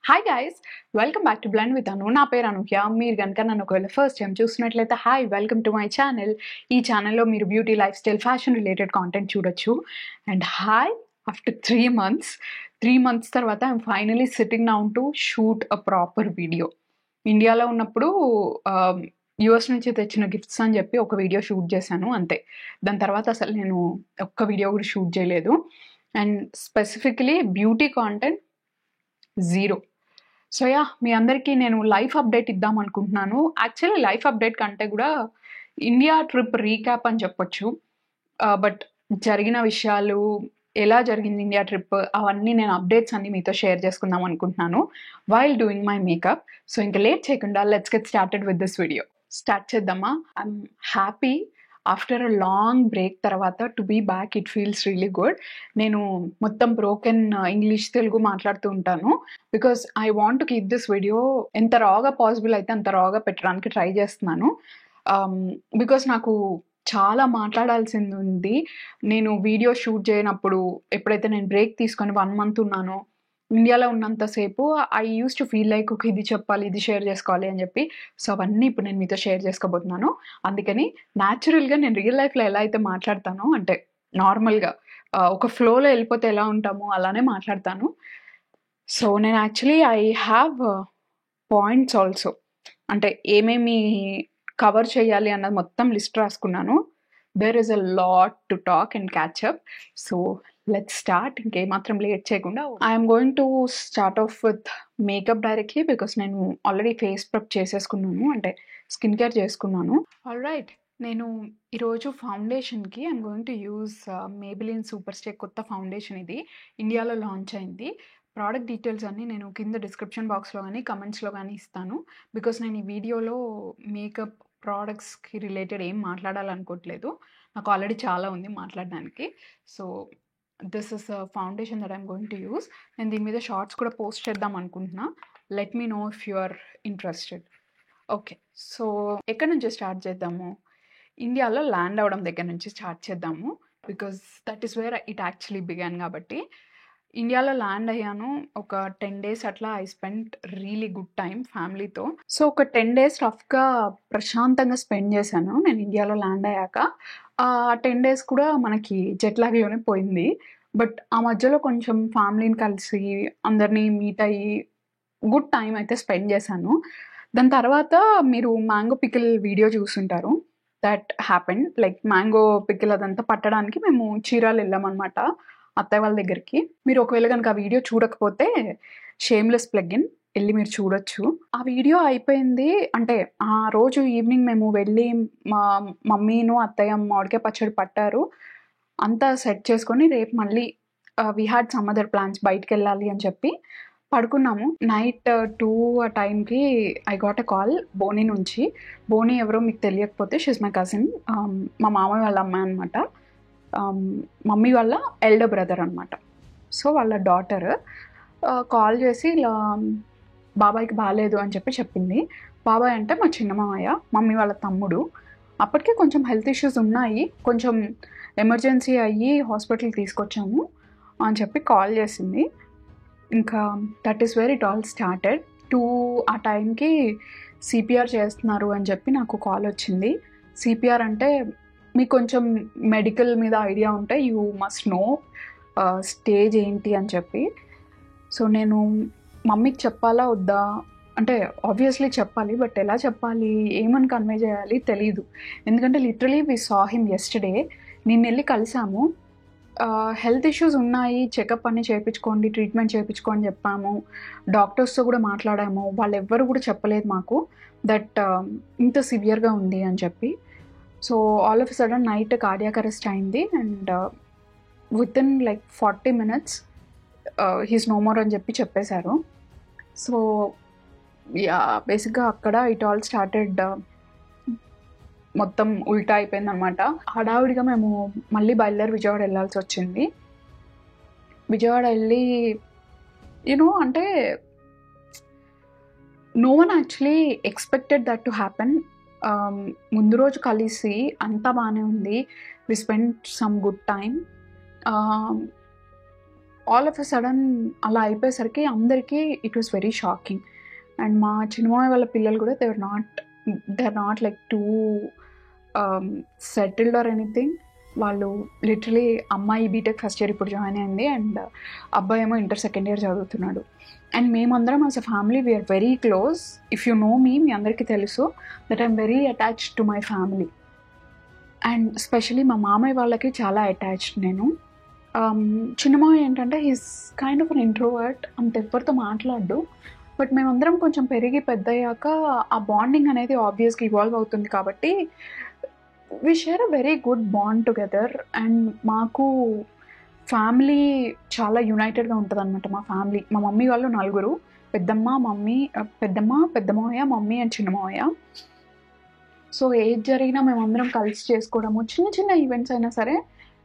Hi guys, welcome back to Blend with Anu. నా పేరు అనూహ్య. మీరు కనుక నన్ను ఒకవేళ ఫస్ట్ టైం చూస్తున్నట్లయితే hi, welcome to my channel. ఈ ఛానల్లో మీరు beauty, lifestyle, fashion related content చూడొచ్చు. అండ్ హాయ్, ఆఫ్టర్ 3 months తర్వాత I'm finally sitting down to shoot a proper video. ఇండియాలో ఉన్నప్పుడు యూఎస్ నుంచి తెచ్చిన గిఫ్ట్స్ అని చెప్పి ఒక వీడియో షూట్ చేశాను అంతే. దాని తర్వాత అసలు నేను ఒక్క వీడియో కూడా షూట్ చేయలేదు. And specifically beauty content zero. So yeah, మీ అందరికీ నేను లైఫ్ అప్డేట్ ఇద్దాం అనుకుంటున్నాను. యాక్చువల్లీ లైఫ్ అప్డేట్ కంటే కూడా ఇండియా ట్రిప్ రీక్యాప్ అని చెప్పొచ్చు. బట్ జరిగిన విషయాలు, ఎలా జరిగింది ఇండియా ట్రిప్, అవన్నీ నేను అప్డేట్స్ అన్ని మీతో షేర్ చేసుకుందాం అనుకుంటున్నాను while doing my makeup. So ఇంకా లేట్ చేయకుండా let's get started with this video. Start చేద్దామా? I'm happy after a long break తర్వాత to be back. It feels really good. నేను మొత్తం బ్రోకెన్ ఇంగ్లీష్ తెలుగు మాట్లాడుతూ ఉంటాను because I want to keep this video ఎంత రాగా పాసిబుల్ అయితే అంత రాగా పెట్టడానికి ట్రై చేస్తున్నాను. బికాస్ నాకు చాలా మాట్లాడాల్సింది ఉంది. నేను వీడియో షూట్ చేయనప్పుడు, ఎప్పుడైతే నేను బ్రేక్ తీసుకొని 1 month ఉన్నానో, ఇండియాలో ఉన్నంతసేపు I use to feel like okay, ఇది చెప్పాలి, ఇది షేర్ చేసుకోవాలి అని చెప్పి. సో అవన్నీ ఇప్పుడు నేను మీతో షేర్ చేసుకోబోతున్నాను. అందుకని న్యాచురల్గా నేను రియల్ లైఫ్లో ఎలా అయితే మాట్లాడతానో, అంటే నార్మల్గా ఒక ఫ్లోలో వెళ్ళిపోతే ఎలా ఉంటామో అలానే మాట్లాడతాను. సో నేను actually I have points also, అంటే ఏమేమి కవర్ చేయాలి అన్నది మొత్తం లిస్ట్ రాసుకున్నాను. There is a lot to talk and catch up. So let's start. ఇంకేమాత్రం లేట్ చేయకుండా I'm going to start off with makeup directly because నేను ఆల్రెడీ ఫేస్ ప్రెప్ చేసేసుకున్నాను, అంటే స్కిన్ కేర్ చేసుకున్నాను. ఆల్ రైట్, నేను ఈరోజు ఫౌండేషన్కి I'm going to use Maybelline Super Stay కొత్త ఫౌండేషన్. ఇది ఇండియాలో లాంచ్ అయింది. ప్రోడక్ట్ డీటెయిల్స్ అన్నీ నేను కింద డిస్క్రిప్షన్ బాక్స్లో కానీ కమెంట్స్లో కానీ ఇస్తాను. బికాస్ నేను ఈ వీడియోలో మేకప్ ప్రోడక్ట్స్కి రిలేటెడ్ ఏం మాట్లాడాలనుకోవట్లేదు. నాకు ఆల్రెడీ చాలా ఉంది మాట్లాడడానికి. So this is a foundation that I'm going to use. నేను దీని మీద షార్ట్స్ కూడా పోస్ట్ చేద్దాం అనుకుంటున్నా. Let me know if you are interested. Okay, so ఎక్కడి నుంచి స్టార్ట్ చేద్దాము? ఇండియాలో ల్యాండ్ అవడం దగ్గర నుంచి స్టార్ట్ చేద్దాము because that is where it actually began. కాబట్టి ఇండియాలో ల్యాండ్ అయ్యాను. ఒక 10 days అట్లా I spend really good time ఫ్యామిలీతో. సో ఒక 10 days రఫ్గా ప్రశాంతంగా స్పెండ్ చేశాను నేను ఇండియాలో ల్యాండ్ అయ్యాక. ఆ 10 days కూడా మనకి జెట్లాగ్లోనే పోయింది. బట్ ఆ మధ్యలో కొంచెం ఫ్యామిలీని కలిసి అందరినీ మీట్ అయ్యి గుడ్ టైం అయితే స్పెండ్ చేశాను. దాని తర్వాత మీరు మ్యాంగో పికిల్ వీడియో చూస్తుంటారు. That happened like mango pickle అదంతా పట్టడానికి మేము చీరాలు వెళ్ళామన్నమాట అత్తయ్య వాళ్ళ దగ్గరికి. మీరు ఒకవేళ కనుక ఆ వీడియో చూడకపోతే షేమ్లెస్ ప్లగ్-ఇన్ వెళ్ళి మీరు చూడొచ్చు. ఆ వీడియో అయిపోయింది అంటే ఆ రోజు ఈవినింగ్ మేము వెళ్ళి మా మమ్మీను అత్తయ్య మామిడికాయ పచ్చడి పట్టారు. అంతా సెట్ చేసుకొని రేపు మళ్ళీ we had some other plans, బయటకు వెళ్ళాలి అని చెప్పి పడుకున్నాము. నైట్ 2 ఆ టైంకి ఐ గాట్ ఎ కాల్ బోని నుంచి. బోని ఎవరో మీకు తెలియకపోతే షీస్ మై కజిన్, మా మామయ్య వాళ్ళ అమ్మాయి అనమాట. మమ్మీ వాళ్ళ ఎల్డర్ బ్రదర్ అనమాట. సో వాళ్ళ డాటర్ కాల్ చేసి ఇలా బాబాయ్కి బాగాలేదు అని చెప్పి చెప్పింది. బాబాయ్ అంటే మా చిన్న మామయ్య, మమ్మీ వాళ్ళ తమ్ముడు. అప్పటికే కొంచెం హెల్త్ ఇష్యూస్ ఉన్నాయి, కొంచెం ఎమర్జెన్సీ అయ్యి హాస్పిటల్కి తీసుకొచ్చాము అని చెప్పి కాల్ చేసింది. ఇంకా that is where it all started. 2 ఆ టైంకి సిపిఆర్ చేస్తున్నారు అని చెప్పి నాకు కాల్ వచ్చింది. సిపిఆర్ అంటే మీకు కొంచెం మెడికల్ మీద ఐడియా ఉంటే యూ మస్ట్ నో స్టేజ్ ఏంటి అని చెప్పి. సో నేను మమ్మీకి చెప్పాలా వద్దా అంటే ఆబ్వియస్లీ చెప్పాలి, బట్ ఎలా చెప్పాలి, ఏమని కన్వే చేయాలి తెలీదు. ఎందుకంటే లిటరలీ వి సా హిమ్ యెస్టర్డే. నిన్న వెళ్ళి కలిసాము. హెల్త్ ఇష్యూస్ ఉన్నాయి, చెకప్ అన్నీ చేయించుకోండి, ట్రీట్మెంట్ చేయించుకోని చెప్పాము. డాక్టర్స్తో కూడా మాట్లాడాము. వాళ్ళు ఎవ్వరు కూడా చెప్పలేదు మాకు దట్ ఇంత సివియర్గా ఉంది అని చెప్పి. So all of a sudden night cardiac arrest అయింది and with in like 40 minutes he's no more అని చెప్పి చెప్పేశారు. సో యా, బేసిక్గా అక్కడ ఇట్ ఆల్ స్టార్టెడ్. మొత్తం ఉల్టా అయిపోయింది అనమాట. హడావుడిగా మేము మళ్ళీ బయలుదేరి విజయవాడ వెళ్ళాల్సి వచ్చింది. విజయవాడ వెళ్ళి యూనో అంటే no one actually expected that to happen. ముందు రోజు కలిసి అంతా బాగానే ఉంది. We spend some good time. All of a sudden అలా అయిపోయేసరికి అందరికీ it was very shocking. And మా చిన్నమామయ్య వాళ్ళ పిల్లలు కూడా they are not like too settled or anything. వాళ్ళు లిటరలీ అమ్మాయి బీటెక్ ఫస్ట్ ఇయర్ ఇప్పుడు జాయిన్ అయింది అండ్ అబ్బాయి ఏమో ఇంటర్ సెకండ్ ఇయర్ చదువుతున్నాడు. అండ్ మేమందరం as a family we are very close. If you know మీ అందరికీ తెలుసు that I'm very attached to my family. And specially మా మామయ్య వాళ్ళకి చాలా అటాచ్డ్ నేను. చిన్నమామయ్య ఏంటంటే he's kind of an introvert, అంత ఎవరితో మాట్లాడు. బట్ మేమందరం కొంచెం పెరిగి పెద్దయ్యాక ఆ బాండింగ్ అనేది ఆబ్వియస్గా ఇవాల్వ్ అవుతుంది కాబట్టి we share a very good bond together. And మాకు ఫ్యామిలీ చాలా యునైటెడ్గా ఉంటుంది అనమాట. మా ఫ్యామిలీ, మా మమ్మీ వాళ్ళు 4, పెద్దమ్మ, పెద్దమావయ్య, మమ్మీ అండ్ చిన్నమావయ్య. సో ఏది జరిగినా మేమందరం కలిసి చేసుకోవడము, చిన్న చిన్న ఈవెంట్స్ అయినా సరే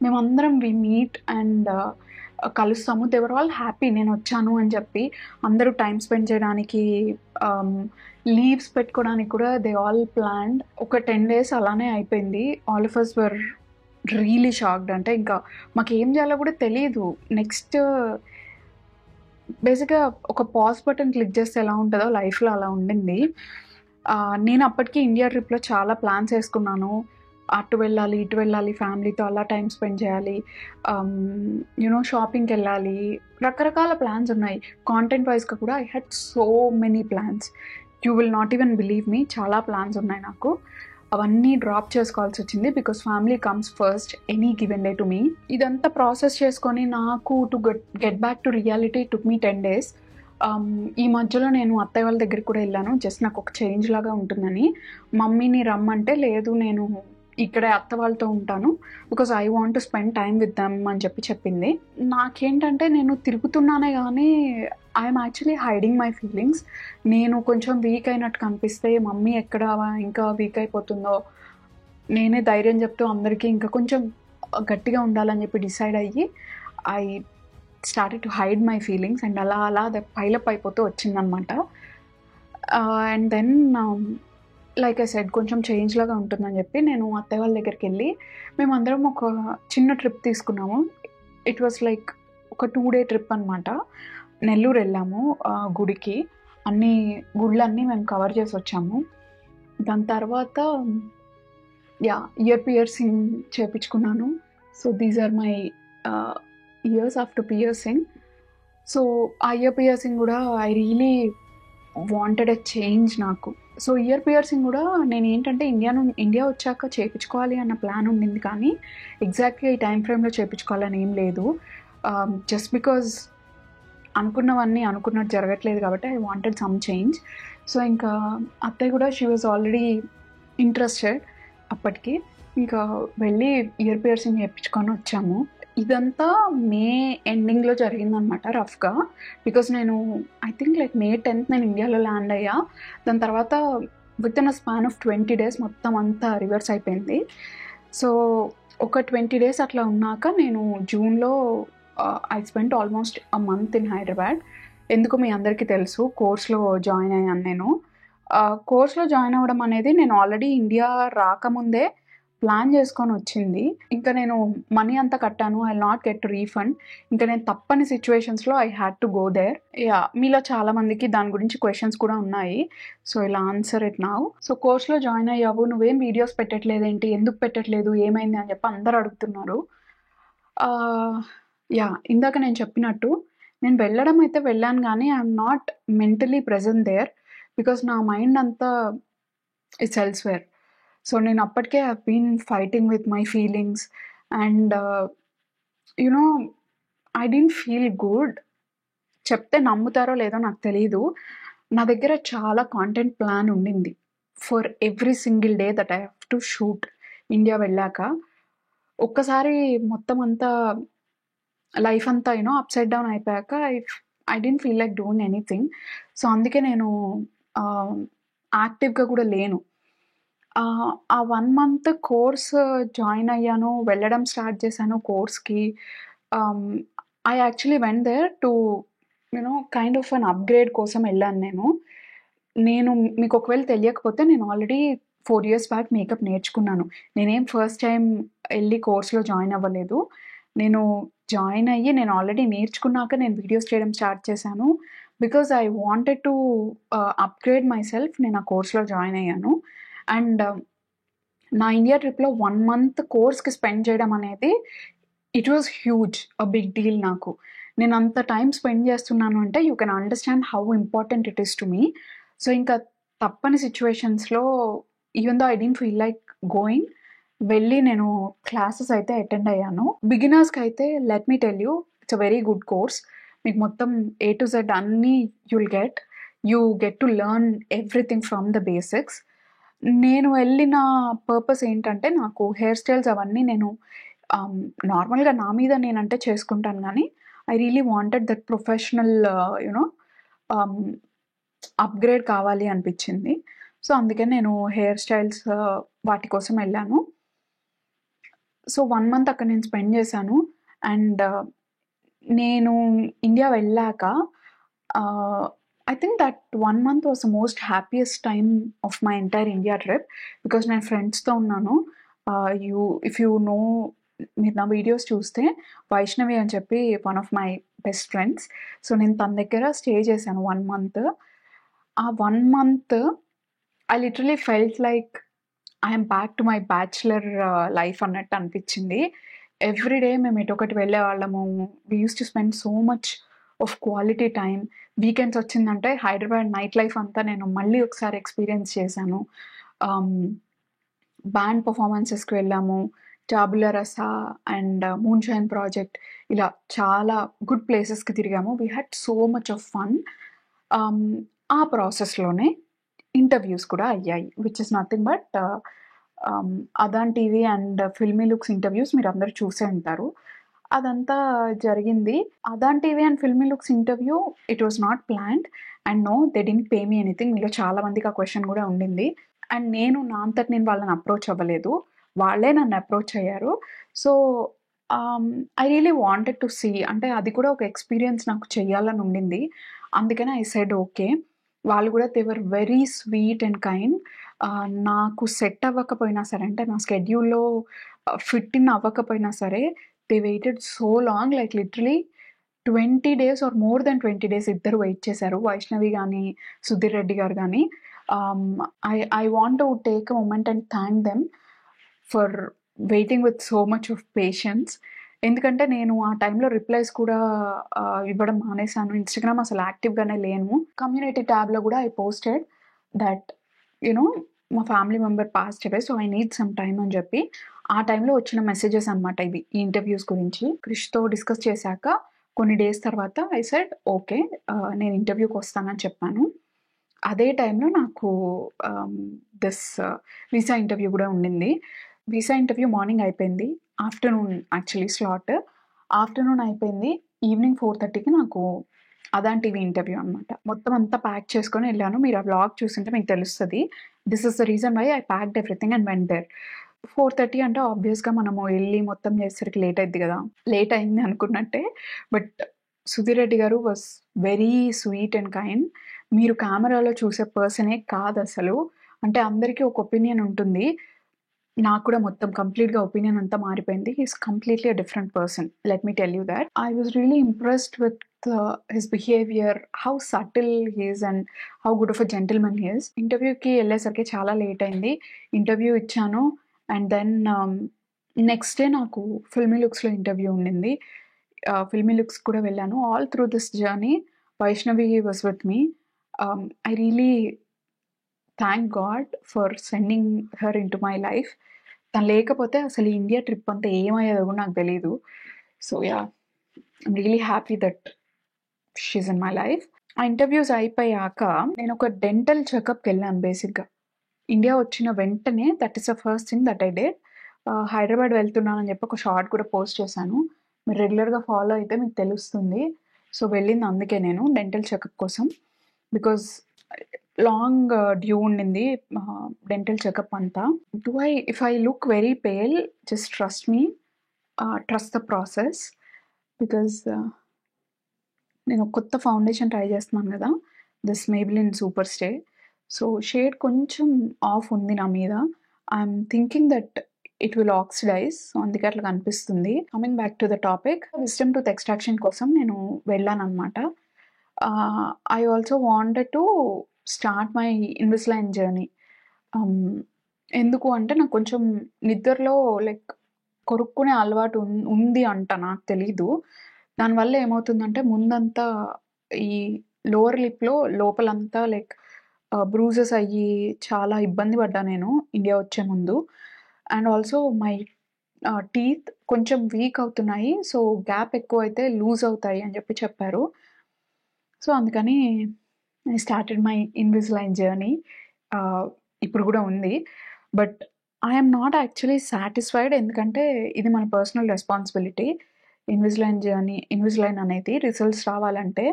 మేమందరం వి మీట్ అండ్ కలుస్తాము. దే వర్ ఆల్ హ్యాపీ నేను వచ్చాను అని చెప్పి. అందరూ టైం స్పెండ్ చేయడానికి, లీవ్స్ పెట్టుకోవడానికి కూడా దే ఆల్ ప్లాన్డ్. ఒక 10 days అలానే అయిపోయింది. All of us were really shocked. అంటే ఇంకా మాకు ఏం చేయాలో కూడా తెలియదు. నెక్స్ట్ బేసిక్గా ఒక పాజ్ బటన్ క్లిక్ చేస్తే ఎలా ఉంటుందో లైఫ్లో అలా ఉండింది. నేను అప్పటికి ఇండియా ట్రిప్లో చాలా ప్లాన్స్ వేసుకున్నాను. అటు వెళ్ళాలి, ఇటు వెళ్ళాలి, ఫ్యామిలీతో అలా టైం స్పెండ్ చేయాలి, యూనో షాపింగ్కి వెళ్ళాలి, రకరకాల ప్లాన్స్ ఉన్నాయి. కాంటెంట్ వైజ్గా కూడా I had so many plans. You will not even believe me, చాలా ప్లాన్స్ ఉన్నాయి నాకు. అవన్నీ డ్రాప్ చేసుకోవాల్సి వచ్చింది because family comes first any given day to me. ఇదంతా ప్రాసెస్ చేసుకొని నాకు to get back to reality took me 10 days. ఈ మధ్యలో నేను అత్తయ్య వాళ్ళ దగ్గరికి కూడా వెళ్ళాను, జస్ట్ నాకు ఒక చేంజ్ లాగా ఉంటుందని. మమ్మీని రమ్మంటే లేదు, నేను ఇక్కడే అత్త వాళ్ళతో ఉంటాను because I want to spend time with them అని చెప్పింది. నాకేంటంటే నేను తిరుగుతున్నానే కానీ I'm actually hiding my feelings. నేను కొంచెం వీక్ అయినట్టు కనిపిస్తే మమ్మీ ఎక్కడ ఇంకా వీక్ అయిపోతుందో, నేనే ధైర్యం చెప్తూ అందరికీ ఇంకా కొంచెం గట్టిగా ఉండాలని చెప్పి డిసైడ్ అయ్యి I started to hide my feelings. And అలా అలా అది పైలప్ అయిపోతూ వచ్చిందనమాట. And then like I said కొంచెం చేంజ్ లాగా ఉంటుందని చెప్పి నేను అత్తయ్య వాళ్ళ దగ్గరికి వెళ్ళి మేమందరం ఒక చిన్న ట్రిప్ తీసుకున్నాము. ఇట్ వాస్ లైక్ ఒక 2 day ట్రిప్ అనమాట. నెల్లూరు వెళ్ళాము గుడికి. అన్ని గుళ్ళన్నీ మేము కవర్ చేసి వచ్చాము. దాని తర్వాత ఇయర్ పియర్సింగ్ చేయించుకున్నాను. So these are my ears after piercing. So ఆ ఇయర్ పియర్సింగ్ కూడా I really wanted a change నాకు. సో ఇయర్ పియర్సింగ్ కూడా నేను ఏంటంటే ఇండియా వచ్చాక చేయించుకోవాలి అన్న ప్లాన్ ఉండింది, కానీ ఎగ్జాక్ట్గా ఈ టైం ఫ్రేమ్లో చేయించుకోవాలని ఏం లేదు. జస్ట్ బికాజ్ అనుకున్నవన్నీ అనుకున్నట్టు జరగట్లేదు కాబట్టి I wanted some change. So ఇంకా అత్తయ్య కూడా షీ వాజ్ ఆల్రెడీ ఇంట్రెస్టెడ్ అప్పటికి. ఇంకా వెళ్ళి ఇయర్ పియర్సింగ్ చేయించుకొని వచ్చాము. ఇదంతా మే ఎండింగ్లో జరిగిందనమాట రఫ్గా. బికాజ్ నేను I think like May 10th నేను ఇండియాలో ల్యాండ్ అయ్యా. దాని తర్వాత with in a span of 20 days మొత్తం అంతా రివర్స్ అయిపోయింది. సో ఒక 20 days అట్లా ఉన్నాక నేను జూన్లో I spent almost a month in Hyderabad. ఎందుకు మీ అందరికీ తెలుసు, కోర్స్లో జాయిన్ అయ్యాను నేను. కోర్స్లో జాయిన్ అవ్వడం అనేది నేను ఆల్రెడీ ఇండియా రాకముందే ప్లాన్ చేసుకొని వచ్చింది. ఇంకా నేను మనీ అంతా కట్టాను, ఐ నాట్ గెట్ రీఫండ్. ఇంకా నేను తప్పని సిచ్యువేషన్స్లో I had to go there. మీలో చాలా మందికి దాని గురించి క్వశ్చన్స్ కూడా ఉన్నాయి. సో ఇలా ఆన్సర్ ఇట్ నౌ. సో కోర్స్లో జాయిన్ అయ్యావు, నువ్వేం వీడియోస్ పెట్టట్లేదు ఏంటి, ఎందుకు పెట్టట్లేదు, ఏమైంది అని చెప్పి అందరు అడుగుతున్నారు. ఇందాక నేను చెప్పినట్టు నేను వెళ్ళడం అయితే వెళ్ళాను, కానీ I'm not mentally present there because నా మైండ్ అంతా ఇట్స్ ఎల్స్వేర్. సో నేను అప్పటికే I been fighting with my feelings and you know I don't feel good. చెప్తే నమ్ముతారో లేదో నాకు తెలీదు. నా దగ్గర చాలా కాంటెంట్ ప్లాన్ ఉండింది for every single day that I have to shoot. India వెళ్ళాక ఒక్కసారి మొత్తం అంతా లైఫ్ అంతా అప్సైడ్ డౌన్ అయిపోయాక I don't feel like doing anything. So అందుకే నేను యాక్టివ్గా కూడా లేను. ఆ 1 month కోర్స్ జాయిన్ అయ్యాను, వెళ్ళడం స్టార్ట్ చేశాను కోర్స్కి. I actually went there to kind of an upgrade కోసం వెళ్ళాను నేను. మీకు ఒకవేళ తెలియకపోతే నేను ఆల్రెడీ 4 years బ్యాక్ మేకప్ నేర్చుకున్నాను. నేనేం ఫస్ట్ టైం వెళ్ళి కోర్స్లో జాయిన్ అవ్వలేదు. నేను జాయిన్ అయ్యి నేను ఆల్రెడీ నేర్చుకున్నాక నేను వీడియోస్ చేయడం స్టార్ట్ చేశాను. Because I wanted to upgrade my self. నేను ఆ కోర్స్‌లో జాయిన్ అయ్యాను. అండ్ నా ఇండియా ట్రిప్‌లో 1 మంత్ కోర్స్‌కి స్పెండ్ చేయడం అనేది it was huge. Big deal నాకు. నేను అంత టైమ్ స్పెండ్ చేస్తున్నాను అంటే you can understand how important it is to me. So, ఇంకా తప్పని సిట్యుయేషన్స్‌లో even though I didn't feel like going, వెళ్ళి నేను క్లాసెస్ అయితే అటెండ్ అయ్యాను. బిగినర్స్‌కైతే let me tell you it's a very good course. మీకు మొత్తం ఏ టు జెడ్ అన్నీ you get to learn everything from the basics. నేను వెళ్ళిన పర్పస్ ఏంటంటే, నాకు హెయిర్ స్టైల్స్ అవన్నీ నేను నార్మల్‌గా నా మీద నేనంటే చేసుకుంటాను గానీ, I really wanted that professional you know ఆహ్, అప్‌గ్రేడ్ కావాలి అనిపిచ్చింది. సో, అందుకని నేను హెయిర్ స్టైల్స్ వాటి కోసం ఎళ్ళాను. సో, 1 మంత్ అక్కడ నేను స్పెండ్ చేశాను. అండ్ నేను ఇండియా వెళ్ళాక I think that 1 month was the most happiest time of my entire India trip. Because నేను ఫ్రెండ్స్‌తో ఉన్నాను. ఇఫ్ యూ నో, మీరు నా వీడియోస్ చూస్తే వైష్ణవి అని చెప్పి one of my best friends. So, నేను తన దగ్గర స్టే చేశాను 1 మంత్. ఆ 1 month I literally felt like I am back to my bachelor life అన్నట్టు అనిపిచ్చింది. ఎవ్రీ డే మేము ఎటొకటి వెళ్ళేవాళ్ళము. We used to spend so much of quality time. Weekends వచ్చిందంటే హైదరాబాద్ నైట్ లైఫ్ అంతా నేను మళ్ళీ ఒకసారి ఎక్స్‌పీరియన్స్ చేశాను. బ్యాండ్ పెర్ఫార్మన్సెస్‌కి వెళ్ళాము. Tabula Rasa and Moonshine Project, ఇలా చాలా గుడ్ ప్లేసెస్‌కి తిరిగాము. We had so much of fun. ఆ ప్రాసెస్‌లోనే ఇంటర్వ్యూస్ కూడా అయ్యాయి. Which is nothing but Adaan TV and Filmy Looks interviews మీరందరూ చూసే ఉంటారు. అదంతా జరిగింది. Adaan TV and Filmy Looks interview it was not planned and no they didn't pay me anything. మీలో చాలా మందికి ఆ క్వెషన్ కూడా ఉండింది. అండ్ నేను నా అంతట నేను వాళ్ళని అప్రోచ్ అవ్వలేదు. వాళ్ళే నన్ను అప్రోచ్ అయ్యారు. So, I really wanted to see, అంటే అది కూడా ఒక ఎక్స్‌పీరియన్స్ నాకు చేయాలని ఉండింది. అందుకని ఐ సెడ్ ఓకే. వాళ్ళు కూడా they were very sweet and kind. నాకు సెట్ అవ్వకపోయినా సరే, అంటే నా స్కెడ్యూల్‌లో ఫిట్ ఇన్ అవ్వకపోయినా సరే, they waited so long, like literally 20 days or more than 20 days ఇద్దరు వెయిట్ చేశారు. వైష్ణవి గానీ, సుధీర్ రెడ్డి గారు గానీ. I want to take a moment and thank them for waiting with so much of patience. ఎందుకంటే నేను ఆ టైంలో రిప్లైస్ కూడా ఇవ్వడం మానేశాను. ఇన్‌స్టాగ్రామ్ అసలు యాక్టివ్‌గానే లేను. కమ్యూనిటీ ట్యాబ్‌లో కూడా ఐ పోస్టెడ్ దట్ నో మా family member passed away, so I need some time అని చెప్పి. ఆ టైంలో వచ్చిన మెసేజెస్ అనమాట ఇవి, ఈ ఇంటర్వ్యూస్ గురించి. క్రిష్‌తో డిస్కస్ చేశాక కొన్ని డేస్ తర్వాత ఐ సెడ్ ఓకే, నేను ఇంటర్వ్యూకి వస్తానని చెప్పాను. అదే టైంలో నాకు దిస్ వీసా ఇంటర్వ్యూ కూడా ఉండింది. వీసా ఇంటర్వ్యూ మార్నింగ్ అయిపోయింది. Afternoon actually slot. ఆఫ్టర్‌నూన్ అయిపోయింది. ఈవినింగ్ 4:30కి నాకు అదాన్ టీవీ ఇంటర్వ్యూ అనమాట. మొత్తం అంతా ప్యాక్ చేసుకొని ఎళ్ళాను. మీరు ఆ వ్లాగ్ చూసుంటే మీకు తెలుస్తది. This is the reason why I packed everything and went there. 4:30 అంటే ఆబ్వియస్‌గా మనము ఎళ్లి మొత్తం చేసేసరికి లేట్ అయిద్ది గదా! లేట్ అయింది అనుకున్నట్టే. బట్ సుధీర్ రెడ్డి గారు was very sweet and kind. మీరు కెమెరాలో చూసే పర్సనే కాదసలు. అంటే అందరికీ ఒక ఒపీనియన్ ఉంటుంది. నాకు కూడా మొత్తం కంప్లీట్‌గా ఒపీనియన్ అంతా మారిపోయింది. He is completely a different person. Let me tell you that. I was really impressed with his behaviour, how subtle he is and how good of a gentleman he is. ఇంటర్వ్యూకి ఎళ్ళేసరికి చాలా late అయింది. Interview ఇచ్చాను. And then next day నాకు filmy లుక్స్‌లో interview ఉండింది. Filmy looks కూడా వెళ్ళాను. All through this journey Vaishnavi was with me. I really thank God for sending her into my life. తను లేకపోతే అసలు ఈ ఇండియా ట్రిప్ అంతా ఏమయ్యేదో కూడా నాకు తెలీదు. So yeah! I'm really happy that she is in my life. ఆ ఇంటర్వ్యూస్ అయిపోయాక నేను ఒక డెంటల్ చెకప్‌కెళ్ళాను బేసిక్‌గా. ఇండియా వచ్చిన వెంటనే that is the first thing that I did. Hyderabad వెళ్తున్నానని చెప్పి ఒక షార్ట్ కూడా పోస్ట్ చేశాను. మీరు రెగ్యులర్‌గా ఫాలో అయితే మీకు తెలుస్తుంది. సో వెళ్ళింది అందుకే నేను డెంటల్ చెకప్ కోసం. బికాజ్ లాంగ్ డ్యూ ఉండింది డెంటల్ చెకప్ అంతా. If I look very pale, just trust me, trust the process. Because నేను కొత్త ఫౌండేషన్ ట్రై చేస్తున్నాను కదా, this Maybelline Super Stay. So shade కొంచెం ఆఫ్ ఉంది నా మీద. I'm thinking that it will oxidise. So అందుకే అట్లా కనిపిస్తుంది. Coming back to the topic, wisdom tooth extraction కోసం నేను వెళ్ళానమాట. I also wanted to start my Invisalign journey. ఎందుకు అంటే నాకు కొంచెం నిద్రలో లైక్ కొరుక్కునే అలవాటు ఉంది అంట, నాకు తెలీదు. దానివల్ల ఏమవుతుందంటే ముందంతా ఈ లోవర్ లిప్‌లో లోపలంతా లైక్ బ్రూజెస్ అయ్యి చాలా ఇబ్బంది పడ్డా నేను ఇండియా వచ్చే ముందు. అండ్ ఆల్సో మై టీత్ కొంచెం వీక్ అవుతున్నాయి. సో గ్యాప్ ఎక్కువైతే లూజ్ అవుతాయి అని చెప్పారు. సో అందుకని I started my Invisalign journey. ఇప్పుడు కూడా ఉంది. But I'm not actually satisfied. ఎందుకంటే ఇది మన పర్సనల్ రెస్పాన్సిబిలిటీ. ఇన్విజిలైన్ అనేది రిజల్ట్స్ రావాలంటే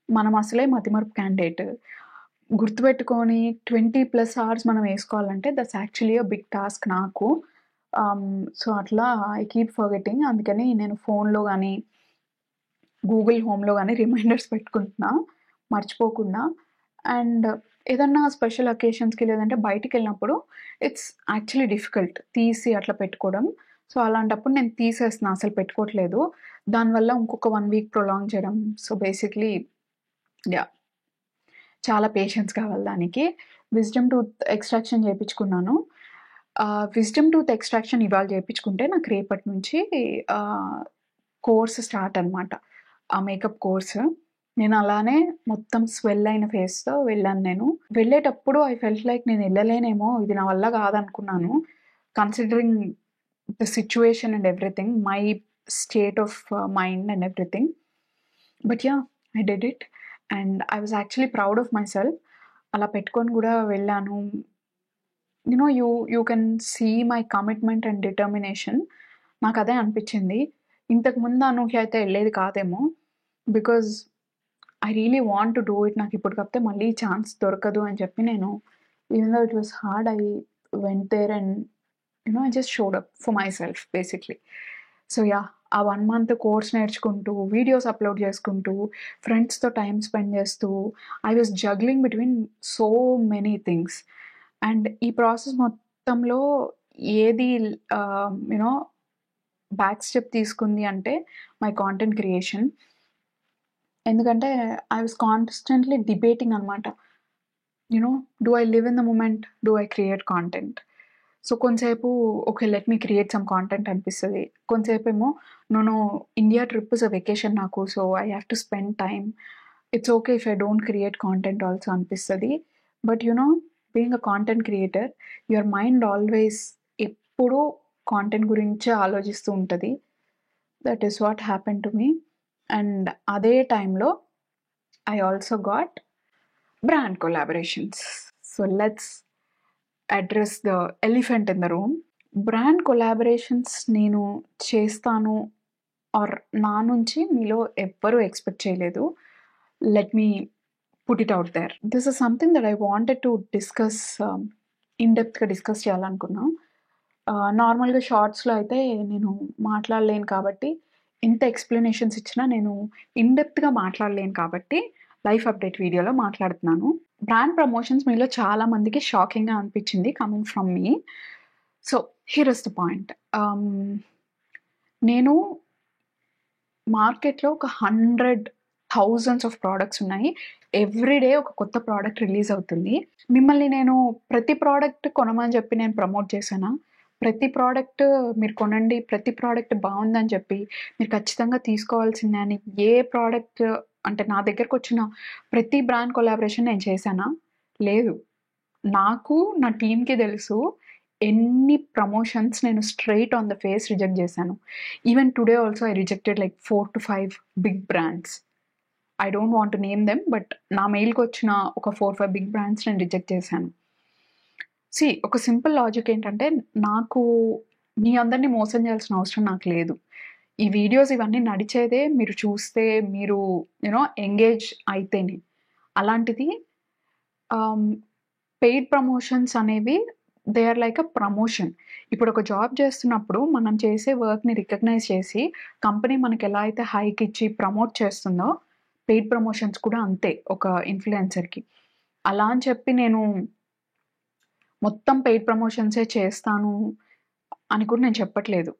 మనం అసలే మతిమరుపు క్యాండిడేట్. గుర్తుపెట్టుకొని 20+ అవర్స్ మనం వేసుకోవాలంటే that's actually a big task నాకు. సో అట్లా ఐ కీప్ ఫర్గెటింగ్. అందుకని నేను ఫోన్లో కానీ గూగుల్ హోమ్లో కానీ రిమైండర్స్ పెట్టుకుంటున్నా మర్చిపోకుండా. అండ్ ఏదన్నా స్పెషల్ అకేషన్స్కి లేదంటే బయటికి వెళ్ళినప్పుడు ఇట్స్ యాక్చువల్లీ డిఫికల్ట్ తీసి అట్లా పెట్టుకోవడం. సో అలాంటప్పుడు నేను తీసేస్తున్నా, అసలు పెట్టుకోవట్లేదు. దానివల్ల ఇంకొక 1 వీక్ ప్రొలాంగ్ చేయడం. సో బేసిక్లీ యా, చాలా పేషెన్స్ కావాలి దానికి. విజ్డమ్ టూత్ ఎక్స్ట్రాక్షన్ చేయించుకున్నాను. విజ్డమ్ టూత్ ఎక్స్ట్రాక్షన్ ఇవాళ చేయించుకుంటే నాకు రేపటి నుంచి కోర్స్ స్టార్ట్ అనమాట, ఆ మేకప్ కోర్స్. నేను అలానే మొత్తం స్వెల్ అయిన ఫేస్తో వెళ్ళాను. నేను వెళ్ళేటప్పుడు ఐ ఫెల్ట్ లైక్ నేను వెళ్ళలేనేమో, ఇది నా వల్ల కాదనుకున్నాను, considering the situation and everything, my state of mind and everything. But yeah, I did it and I was actually proud of myself. అలా పెట్టుకొని కూడా వెళ్ళాను. You can see my commitment and determination. నాకు అదే అనిపించింది. ఇంతకుముందు అనూహ్య అయితే వెళ్ళేది కాదేమో, because I really want to do it. నాకు ఇప్పుడు కాకపోతే మళ్ళీ ఛాన్స్ దొరకదు అని చెప్పి నేను, even though it was hard, I went there and I just showed up for myself basically. So yeah, ఆ 1 month కోర్స్ నేర్చుకుంటూ, వీడియోస్ అప్లోడ్ చేసుకుంటూ, ఫ్రెండ్స్తో టైం స్పెండ్ చేస్తూ, I was juggling between so many things. And ఈ process మొత్తంలో ఏది back step తీసుకుంది అంటే మై కాంటెంట్ క్రియేషన్. ఎందుకంటే ఐ వాజ్ కాన్స్టెంట్లీ డిబేటింగ్ అనమాట. Do I live in the moment, do I create content? So కొంతసేపు okay, let me create some content అనిపిస్తుంది. కొంతసేపు ఏమో no India trip is a vacation నాకు, so I have to spend time, it's okay if I don't create content also అనిపిస్తుంది. But being a content creator, your mind always ఎప్పుడూ content గురించే ఆలోచిస్తూ ఉంటుంది. That is what happen to me. And అదే టైంలో I also got brand collaborations. So let's address the elephant in the room. Brand collaborations నేను చేస్తాను or నా నుంచి మీలో ఎవ్వరూ ఎక్స్పెక్ట్ చేయలేదు. Let me put it out there. This is something that I wanted to discuss, ఇన్డెప్త్గా discuss చేయాలనుకున్నా. నార్మల్గా షార్ట్స్లో అయితే నేను మాట్లాడలేను కాబట్టి, ఇంత ఎక్స్ప్లెనేషన్స్ ఇచ్చినా నేను ఇన్డెప్త్గా మాట్లాడలేను కాబట్టి లైఫ్ అప్డేట్ వీడియోలో మాట్లాడుతున్నాను. బ్రాండ్ ప్రమోషన్స్ మీలో చాలా మందికి షాకింగ్గా అనిపించింది coming from me. So here is the point. నేను మార్కెట్లో ఒక 100,000s ఆఫ్ ప్రోడక్ట్స్ ఉన్నాయి. ఎవ్రీడే ఒక కొత్త ప్రోడక్ట్ రిలీజ్ అవుతుంది. మిమ్మల్ని నేను ప్రతి ప్రోడక్ట్ కొనమని చెప్పి నేను ప్రమోట్ చేశానా? ప్రతి ప్రోడక్ట్ మీరు కొనండి, ప్రతి ప్రోడక్ట్ బాగుందని చెప్పి మీరు ఖచ్చితంగా తీసుకోవాల్సిందే అని ఏ ప్రోడక్ట్ అంటే నా దగ్గరకు వచ్చిన ప్రతి బ్రాండ్ కొలాబరేషన్ నేను చేశానా? లేదు. నాకు నా టీమ్కి తెలుసు ఎన్ని ప్రమోషన్స్ నేను straight on the face reject చేశాను. Even today also I rejected like 4 to 5 big brands. I don't want to name them, but నా మెయిల్కి వచ్చిన ఒక 4-5 బిగ్ బ్రాండ్స్ నేను రిజెక్ట్ చేశాను. ఒక సింపుల్ లాజిక్ ఏంటంటే, నాకు మీ అందరినీ మోసం చేయాల్సిన అవసరం నాకు లేదు. ఈ వీడియోస్ ఇవన్నీ నడిచేదే మీరు చూస్తే, మీరు ఎంగేజ్ అయితేనే. అలాంటిది పెయిడ్ ప్రమోషన్స్ అనేవి they are like a promotion. ఇప్పుడు ఒక జాబ్ చేస్తున్నప్పుడు మనం చేసే వర్క్ని రికగ్నైజ్ చేసి కంపెనీ మనకి ఎలా అయితే హైక్ ఇచ్చి ప్రమోట్ చేస్తుందో, పెయిడ్ ప్రమోషన్స్ కూడా అంతే ఒక ఇన్ఫ్లుయెన్సర్కి. అలా అని చెప్పి నేను మొత్తం పెయిడ్ ప్రమోషన్సే చేస్తాను అని కూడా నేను చెప్పట్లేదు.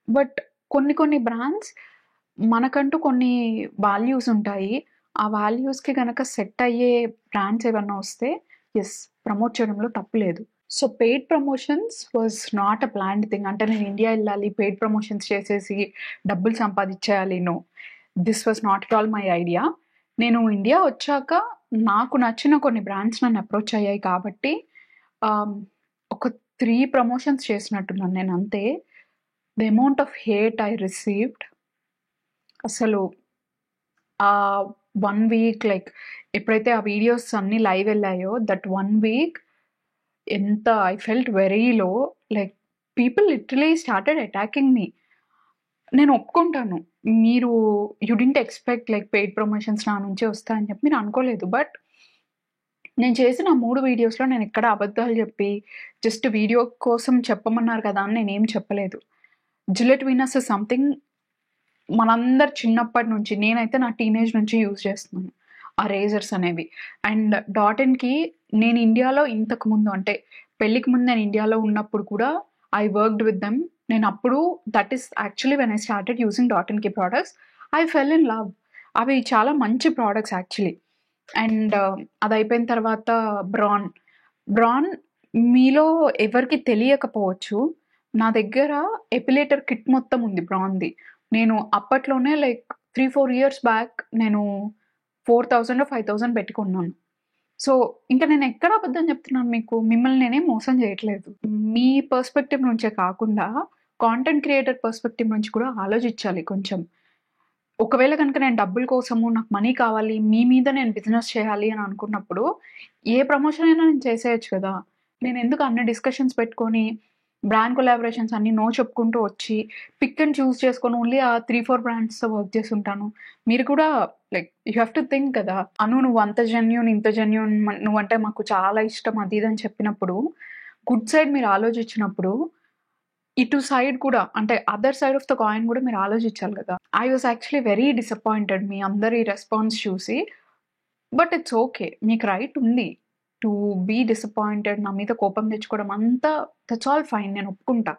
బట్ కొన్ని బ్రాండ్స్ మనకంటూ కొన్ని వాల్యూస్ ఉంటాయి. ఆ వాల్యూస్‌కి గనక సెట్ అయ్యే బ్రాండ్స్ ఏవన్నా వస్తే యెస్, ప్రమోట్ చేయడంలో తప్పు లేదు. So, paid promotions was not a planned thing. అంటే నేను ఇండియా ఎళ్ళాలి, పెయిడ్ ప్రమోషన్స్ చేసేసి డబ్బులు సంపాదించేయాలి. No. This was not at all my idea. నేను ఇండియా వచ్చాక నాకు నచ్చిన కొన్ని బ్రాండ్స్ నన్ను అప్రోచ్ అయ్యాయి కాబట్టి ఒక 3 ప్రమోషన్స్ చేసినట్టున్నాను నేను అంతే. The amount of hate I received అసలు 1 వీక్ లైక్ ఎప్పుడైతే ఆ వీడియోస్ అన్నీ లైవ్ వెళ్ళాయో దట్ 1 వీక్ ఎంత I felt very low. Like people literally started attacking me. నేను ఒప్పుకుంటాను, మీరు you didn't expect like paid promotions నా నుంచే వస్తాయని చెప్పి మీరు అనుకోలేదు. బట్ నేను చేసిన 3 వీడియోస్‌లో నేను ఎక్కడ అబద్ధాలు చెప్పి జస్ట్ వీడియో కోసం చెప్పమన్నారు కదా అని నేనేం చెప్పలేదు. జిలెట్ వీనస్ ఇస్ సంథింగ్ మనందరు చిన్నప్పటి నుంచి, నేనైతే నా టీనేజ్ నుంచి యూజ్ చేస్తున్నాను ఆ రేజర్స్ అనేవి. అండ్ డాట్ ఇన్‌కి నేను ఇండియాలో ఇంతకుముందు అంటే పెళ్ళికి ముందు నేను ఇండియాలో ఉన్నప్పుడు కూడా ఐ వర్క్డ్ విత్ దెమ్. నేను అప్పుడు that is actually when I started using dot ఇన్‌కి products I fell in love. అవి చాలా మంచి ప్రొడక్ట్స్ యాక్చువల్లీ. అండ్ అది అయిపోయిన తర్వాత బ్రాన్ మీలో ఎవరికీ తెలియకపోవచ్చు, నా దగ్గర ఎపిలేటర్ కిట్ మొత్తం ఉంది బ్రాన్‌ది. నేను అప్పట్లోనే లైక్ 3-4 ఇయర్స్ బ్యాక్ నేను 4000 5000 పెట్టి కొన్నాను. సో, ఇంక నేను ఎక్కడ అబద్ధం చెప్తున్నాను మీకు? మిమ్మల్ని నేనేం మోసం చేయట్లేదు. మీ పర్స్పెక్టివ్ నుంచే కాకుండా కాంటెంట్ క్రియేటర్ పర్స్పెక్టివ్ నుంచి కూడా ఆలోచించాలి కొంచెం. ఒకవేళ గనుక నేను డబ్బుల కోసము నాకు మనీ కావాలి, మీ మీద నేను బిజినెస్ చేయాలి అని అనుకున్నప్పుడు ఏ ప్రమోషన్ అయినా నేను చేసేయొచ్చు కదా! నేనెందుకు అన్ని డిస్కషన్స్ పెట్టుకొని బ్రాండ్ కొలాబరేషన్స్ అన్నీ నో చెప్పుకుంటూ వచ్చి పిక్ అండ్ చూస్ చేసుకొని ఓన్లీ ఆ 3-4 బ్రాండ్స్‌తో వర్క్ చేసుంటాను. మీరు కూడా like you have to think కదా! అను నువ్వు అంత జెన్యూన్, ఇంత జెన్యూన్, నువ్వంటే మాకు చాలా ఇష్టం అది ఇది అని చెప్పినప్పుడు, గుడ్ సైడ్ మీరు ఆలోచించినప్పుడు ఇటు సైడ్ కూడా అంటే other side of the coin కూడా మీరు ఆలోచించాలి కదా! I was actually very disappointed me అందరి రెస్పాన్స్ చూసి. But it's okay. మీకు రైట్ ఉంది టు బీ డిసప్పాయింటెడ్. నా మీద కోపం తెచ్చుకోవడం అంతా దట్స్ ఆల్ ఫైన్, నేను ఒప్పుకుంటా.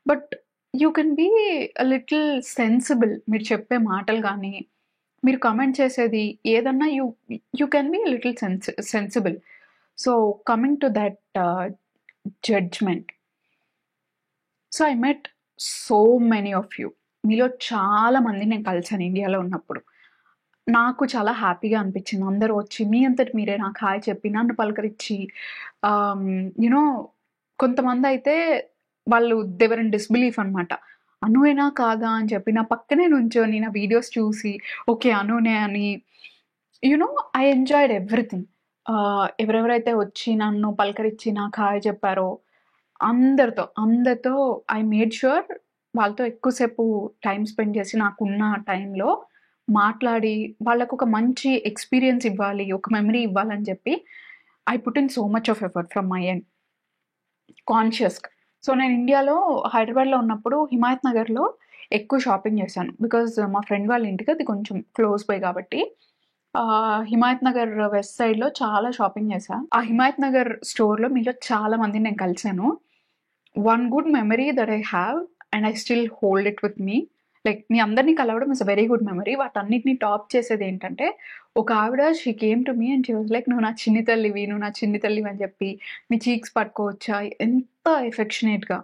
But you can be a little sensible. మీరు చెప్పే మాటలు గానీ, మీరు కమెంట్ చేసేది ఏదన్నా you can be a little sensible. So, coming to that judgement. So, I met so many of you. మీలో చాలా మందిని నేను కలిసాను ఇండియాలో ఉన్నప్పుడు. నాకు చాలా హ్యాపీగా అనిపించింది. అందరూ వచ్చి మీ అంతట మీరే నాకు హాయ్ చెప్పి, నన్ను పలకరించి యూ నో కొంతమందయితే వాళ్ళు దే వర్ ఇన్ డిస్‌బిలీఫ్ అనమాట. అనుయేనా కాదా అని చెప్పి నా పక్కనే నుంచొని నా వీడియోస్ చూసి ఓకే అనునే అని you know I enjoyed everything. ఎవరెవరైతే వచ్చి నన్ను పలకరించి నాకు హాయ్ చెప్పారో అందరితో ఐ మేడ్ ష్యూర్ వాళ్ళతో ఎక్కువ సేపు టైమ్ స్పెండ్ చేసి నాకున్న టైంలో మాట్లాడి వాళ్ళకొక మంచి ఎక్స్‌పీరియన్స్ ఇవ్వాలి, ఒక మెమరీ ఇవ్వాలని చెప్పి I put in so much of effort from my end కాన్షియస్‌గా. సో, నేను ఇండియాలో హైదరాబాద్‌లో ఉన్నప్పుడు హిమాయత్ నగర్‌లో ఎక్కువ షాపింగ్ చేశాను. బికాజ్ మా ఫ్రెండ్ వాళ్ళ ఇంటికి అది కొంచెం క్లోజ్ బై కాబట్టి హిమాయత్ నగర్ వెస్ట్ సైడ్‌లో చాలా షాపింగ్ చేశా. ఆ హిమాయత్ నగర్ స్టోర్‌లో మీలో చాలా మందిని నేను కలిసాను. One good memory that I have and I still hold it with me. Like మీ అందరిని కలవడం is a very good memory. వాటన్నిటిని టాప్ చేసేది ఏంటంటే, ఒక ఆవిడ she came to me and she was like నువ్వు నా చిన్ని తల్లివి, నువ్వు నా చిన్ని తల్లివి అని చెప్పి మీ చీక్స్ పట్టుకోవచ్చా, ఎంత ఎఫెక్షనేట్‌గా.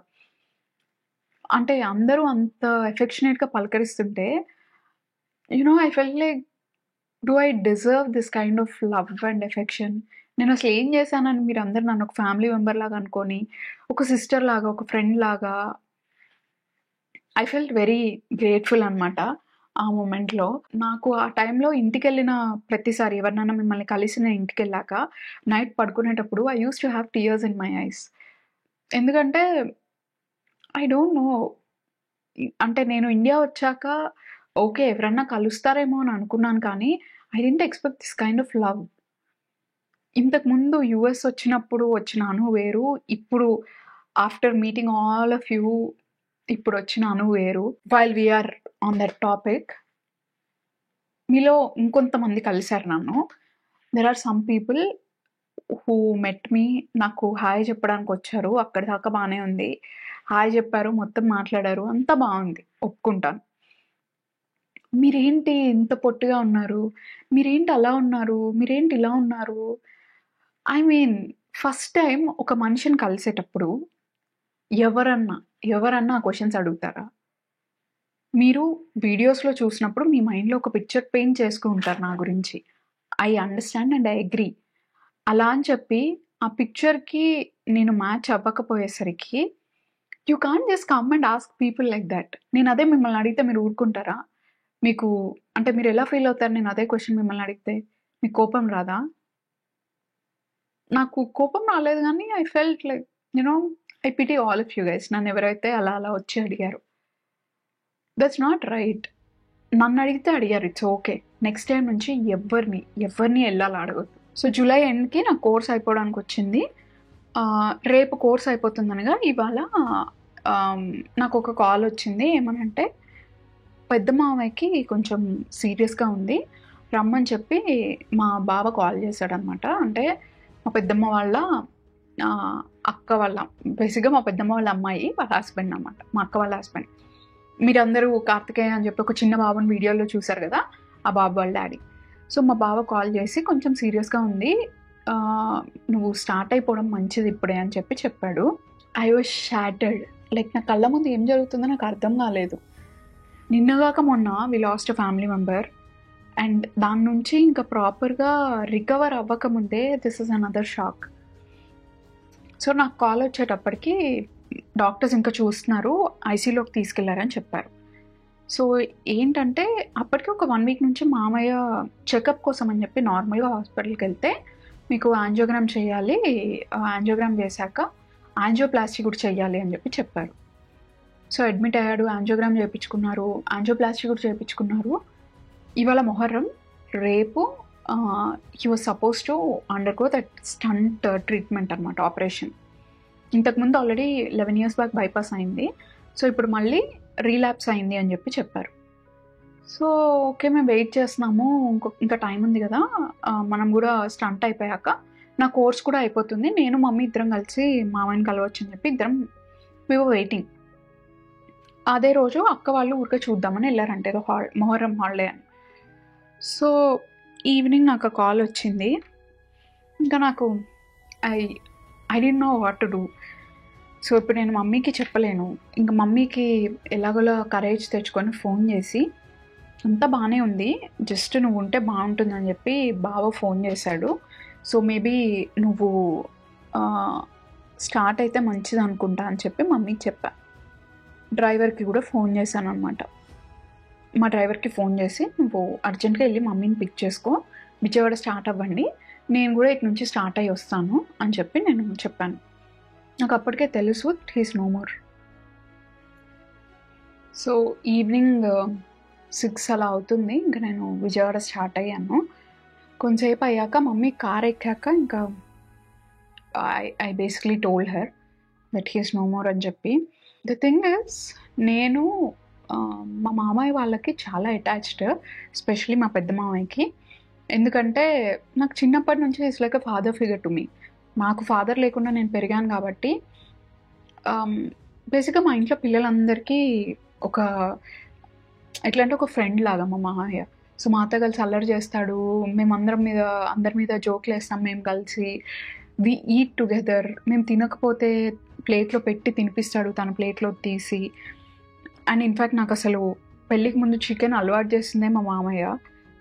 అంటే అందరూ అంత ఎఫెక్షనేట్‌గా పలకరిస్తుంటే you know I felt like do I deserve this kind of love and affection? నేను అసలు ఏం చేశానని మీరు అందరూ నన్ను ఒక ఫ్యామిలీ మెంబర్ లాగా అనుకోని, ఒక సిస్టర్ లాగా, ఒక ఫ్రెండ్ లాగా ఐ ఫెల్ట్ వెరీ గ్రేట్‌ఫుల్ అనమాట ఆ మొమెంట్‌లో. నాకు ఆ టైంలో ఇంటికెళ్ళిన ప్రతిసారి ఎవరినైనా మిమ్మల్ని కలిసి నేను ఇంటికెళ్ళాక నైట్ పడుకునేటప్పుడు I used to have tears in my eyes. ఎందుకంటే ఐ డోంట్ నో. అంటే నేను ఇండియా వచ్చాక ఓకే ఎవరన్నా కలుస్తారేమో అని అనుకున్నాను కానీ I didn't expect this kind of love. ఇంతకుముందు యూఎస్ వచ్చినప్పుడు వచ్చిన అను వేరు. ఇప్పుడు after meeting all of you ఇప్పుడొచ్చిన అను వేరు. While we are on that topic, మీలో ఇంకొంతమంది కలిసారు నన్ను. There are some people who met me నాకు హాయ్ చెప్పడానికి వచ్చారు. అక్కడిదాకా బానే ఉంది. హాయ్ చెప్పారు, మొత్తం మాట్లాడారు. అంతా బావుంది. ఒప్పుకుంటాను. మీరేంటి ఇంత పొట్టిగా ఉన్నారు? మీరేంటి అలా ఉన్నారు? మీరేంటి ఇలా ఉన్నారు? ఐ మీన్ ఫస్ట్ టైమ్ ఒక మనిషిని కలిసేటప్పుడు ఎవరన్నా, ఎవరన్నా ఆ క్వెషన్స్ అడుగుతారా? మీరు వీడియోస్‌లో చూసినప్పుడు మీ మైండ్‌లో ఒక పిక్చర్ పెయింట్ చేసుకొని ఉంటారు నా గురించి. I understand and I agree. అలా అని చెప్పి ఆ పిక్చర్‌కి నేను మ్యాచ్ అవ్వకపోయేసరికి you can't just come and ask people like that. నేనదే మిమ్మల్ని అడిగితే మీరు ఊరుకుంటారా? మీకు అంటే మీరెలా ఫీల్ అవుతారు నేను అదే క్వెషన్ మిమ్మల్ని అడిగితే? మీకు కోపం రాదా? నాకు కోపం రాలేదు గానీ I felt like you know I pity all of you guys. నన్నెవరైతే అలా అలా వచ్చి అడిగారో. That's not right. నన్నడిగితే అడిగారు. It's okay. నెక్స్ట్ టైమ్ నుంచి ఎవ్వరిని ఎళ్ళాలా అడగొద్దు. సో, జూలై ఎండ్‌కి నా కోర్స్ అయిపోవడానికొచ్చింది. రేపు కోర్స్ అయిపోతుందనగా ఇవాళ నాకొక కాలొచ్చింది. ఏమనంటే, పెద్ద మామయ్యకి కొంచెం సీరియస్‌గా ఉంది. రమ్మని చెప్పి మా బావ కాల్ చేశాడనమాట. అంటే, మా పెద్దమ్మ వాళ్ళ ఆహ్, అక్క వాళ్ళ బేసిక్‌గా మా పెద్దమ్మ వాళ్ళ అమ్మాయి వాళ్ళ హస్బెండ్ అనమాట. మా అక్క వాళ్ళ హస్బెండ్. మీరందరూ కార్తికేయ అని చెప్పి ఒక చిన్న బాబుని వీడియోలో చూసారు గదా! ఆ బాబు వాళ్ళ డ్యాడీ. సో, మా బావ కాల్ చేసి కొంచెం సీరియస్‌గా ఉంది. ఆహ్, "నువ్వు స్టార్ట్ అయిపోవడం మంచిది ఇప్పుడే" అని చెప్పి చెప్పాడు. I was shattered. లైక్ నా కళ్ళ ముందు ఏం జరుగుతుందో నాకు అర్థం కాలేదు. నిన్న గాక మొన్న we lost a family member. And దాని నుంచి ఇంకా ప్రాపర్‌గా రికవర్ అవ్వకముందే this is another shock. So, నాకు కాల్ వచ్చేటప్పటికి డాక్టర్స్ ఇంకా చూస్తున్నారు. ఐసీయూలోకి తీసుకెళ్లారని చెప్పారు. సో, ఏంటంటే అప్పటికి ఒక 1 వీక్ నుంచి మామయ్య చెకప్ కోసం అని చెప్పి నార్మల్‌గా హాస్పిటల్‌కెళ్తే, మీకు యాంజియోగ్రామ్ చేయాలి. యాంజియోగ్రామ్ చేశాక యాంజియోప్లాస్టీ కూడా చేయాలి అని చెప్పి చెప్పారు. సో, అడ్మిట్ అయ్యాడు. యాంజియోగ్రామ్ చేపించుకున్నారు. యాంజియోప్లాస్టీ కూడా చేపించుకున్నారు. ఇవాళ మొహర్రం. రేపు he was suppose to undergo that stent treatment అనమాట ఆపరేషన్. ఇంతకుముందు ఆల్రెడీ 11 ఇయర్స్ బ్యాక్ బైపాస్ అయింది. సో, ఇప్పుడు మళ్ళీ రీలాప్స్ అయింది అని చెప్పి చెప్పారు. So, okay. మేము వెయిట్ చేస్తున్నాము. ఇంకా టైం ఉంది గదా! మనం గూడా స్టంట్ అయిపోయాక నా కోర్స్ కూడా అయిపోతుంది. నేను, మమ్మీ ఇద్దరం కలిసి మామయ్యని కలవచ్చని చెప్పి ఇద్దరం వి వర్ వెయిటింగ్. అదే రోజు అక్క వాళ్ళు ఊరికే చూద్దామని ఎళ్లారంట. ఏదో మొహర్రం హాలిడే అని. సో, ఈవినింగ్ నాకు ఆ కాల్ వచ్చింది. ఇంకా నాకు I didn't know what to do. So, ఇప్పుడు నేను మమ్మీకి చెప్పలేను. ఇంక మమ్మీకి ఎలాగోలా కరేజ్ తెచ్చుకొని ఫోన్ చేసి, అంతా బానే ఉంది. జస్ట్ నువ్వుంటే బావుంటుందని చెప్పి బావ ఫోన్ చేశాడు. సో, మేబీ నువ్వు స్టార్ట్ అయితే మంచిదనుకుంటా అని చెప్పి మమ్మీకి చెప్పా. డ్రైవర్‌కి కూడా ఫోన్ చేశాననమాట. మా డ్రైవర్‌కి ఫోన్ చేసి, "నువ్వు అర్జెంట్‌గా ఎళ్లి మమ్మీని పిక్ చేసుకో. విజయవాడ స్టార్ట్ అవ్వండి. నేను కూడా ఇటు నుంచి స్టార్ట్ అయ్యి వస్తాను" అని చెప్పి నేను చెప్పాను. నాకు అప్పటికే తెలుసు he is no more. So, evening 6 అలా అవుతుంది. ఇంక నేను విజయవాడ స్టార్ట్ అయ్యాను. కొంతసేపు అయ్యాక మమ్మీ కార్ ఎక్కాక ఇంకా I basically told her that he is no more అని చెప్పి. ద థింగ్ ఈస్ నేను మా మామయ్య వాళ్ళకి చాలా అటాచ్డ్. ఎస్పెషల్లీ మా పెద్ద మామయ్యకి. ఎందుకంటే నాకు చిన్నప్పటి నుంచి is like a father figure to me. నాకు ఫాదర్ లేకుండా నేను పెరిగాను కాబట్టి బేసిక్‌గా మా ఇంట్లో పిల్లలందరికీ ఒక ఎట్లా అంటే ఒక ఫ్రెండ్ లాగా మా మామయ్య. సో, మా అత్త కలిసి అల్లరి చేస్తాడు. అందరి మీద జోకులేస్తాం మేము కలిసి. We eat together. మేము తినకపోతే ప్లేట్‌లో పెట్టి తినిపిస్తాడు తన ప్లేట్‌లో తీసి. అండ్ ఇన్‌ఫాక్ట్ నాకసలు పెళ్ళికి ముందు చికెన్ అలవాటు చేసిందే మా మామయ్య.